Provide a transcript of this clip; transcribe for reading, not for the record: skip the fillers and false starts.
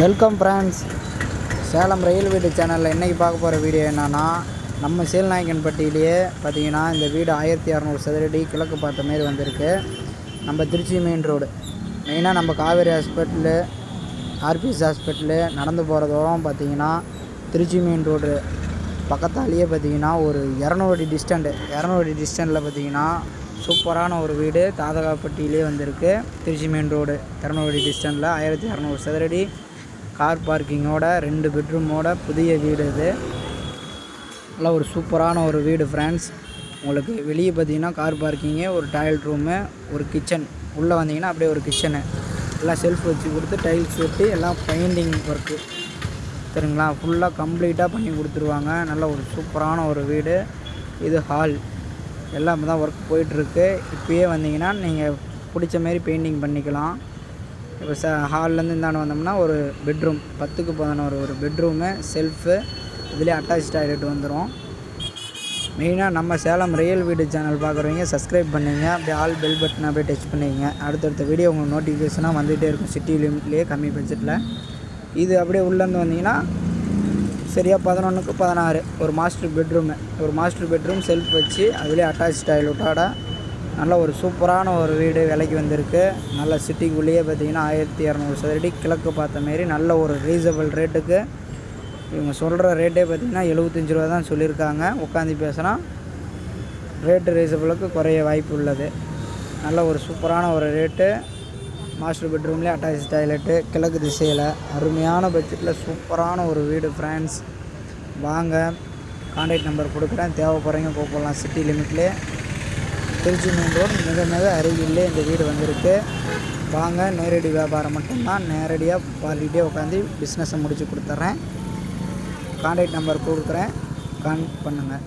Welcome friends. Salem ரயில் வீடு சேனலில் இன்றைக்கி பார்க்க போகிற வீடியோ என்னென்னா, நம்ம சீல்நாயக்கன்பட்டியிலேயே பார்த்திங்கன்னா இந்த வீடு 1600 சதுரடி கிழக்கு பார்த்த மாரி வந்திருக்கு. நம்ம திருச்சி மெயின் ரோடு மெயினாக நம்ம காவேரி ஹாஸ்பிட்டலு, ஆர்பிஎஸ் ஹாஸ்பிட்டலு நடந்து போகிற தூரம் பார்த்திங்கன்னா திருச்சி மெயின் ரோடு பக்கத்தாலேயே பார்த்திங்கன்னா ஒரு 200 அடி டிஸ்டன்ட்டில் பார்த்திங்கன்னா சூப்பரான ஒரு வீடு தாதகாப்பட்டியிலே வந்திருக்கு. திருச்சி மெயின் ரோடு 200 அடி டிஸ்டன்ட்டில் 1600 சதுரடி கார் பார்க்கிங்கோட 2 பெட்ரூமோட புதிய வீடு. இது நல்லா ஒரு சூப்பரான ஒரு வீடு ஃப்ரெண்ட்ஸ். உங்களுக்கு வெளியே பார்த்தீங்கன்னா கார் பார்க்கிங்கு, ஒரு டாய்லெட் ரூமு, ஒரு கிச்சன், உள்ளே வந்தீங்கன்னா அப்படியே ஒரு கிச்சனு, எல்லாம் செல்ஃப் வச்சு கொடுத்து டைல்ஸ் ஒட்டி எல்லாம் பெயிண்டிங் ஒர்க்கு சரிங்களா, ஃபுல்லாக கம்ப்ளீட்டாக பண்ணி கொடுத்துருவாங்க. நல்ல ஒரு சூப்பரான ஒரு வீடு. இது ஹால் எல்லாம் தான் ஒர்க் போயிட்டுருக்கு. இப்போயே வந்தீங்கன்னா நீங்கள் பிடிச்ச மாரி பெயிண்டிங் பண்ணிக்கலாம். இப்போ ஹால்லேருந்து இந்தாண்டு வந்தோம்னா ஒரு பெட்ரூம் 10க்கு 11 ஒரு பெட்ரூமு, செல்ஃபு, இதுலேயே அட்டாச் டாய்லெட் வந்துடும். மெயினாக நம்ம சேலம் ரியல் வீடு சேனல் பார்க்குறவங்க சப்ஸ்கிரைப் பண்ணிங்க, அப்படியே ஆல் பெல் பட்டன் அப்படியே டச் பண்ணிங்க. அடுத்தடுத்த வீடியோ உங்களுக்கு நோட்டிஃபிகேஷனாக வந்துகிட்டே இருக்கும். சிட்டி லிமிட்லேயே கம்மி பட்ஜெட்டில். இது அப்படியே உள்ளேருந்து வந்தீங்கன்னா சரியாக 11க்கு 16 ஒரு மாஸ்டர் பெட்ரூம் செல்ஃப் வச்சு அதுலேயே அட்டாச் டாய்லெட்டோட நல்ல ஒரு சூப்பரான ஒரு வீடு விலைக்கு வந்திருக்கு. நல்ல சிட்டிக்குள்ளேயே பார்த்திங்கன்னா 1200 சதுரடி கிழக்கு பார்த்த மாரி நல்ல ஒரு ரீசனபிள் ரேட்டுக்கு. இவங்க சொல்கிற ரேட்டே பார்த்திங்கன்னா 75 ரூபா தான் சொல்லியிருக்காங்க. உட்காந்து பேசினா ரேட்டு ரீசனபிளுக்கு குறைய வாய்ப்பு உள்ளது. நல்ல ஒரு சூப்பரான ஒரு ரேட்டு. மாஸ்டர் பெட்ரூம்லேயே அட்டாச் டாய்லெட்டு, கிழக்கு திசையில், அருமையான பட்ஜெட்டில் சூப்பரான ஒரு வீடு ஃப்ரெண்ட்ஸ். வாங்க, கான்டாக்ட் நம்பர் கொடுக்குறேன், தேவைப்படுறீங்க கூப்பிடலாம். சிட்டி லிமிட்லேயே திருச்சி மெயின் ரோடு மிக மிக அருகிலே இந்த வீடு வந்திருக்கு. வாங்க, நேரடி வியாபாரம் மட்டும்தான், நேரடியாக பார்ட்டிகிட்டே உட்காந்து பிஸ்னஸை முடித்து கொடுத்துட்றேன். கான்டாக்ட் நம்பர் கொடுக்குறேன், கான்டாக்ட் பண்ணுங்கள்.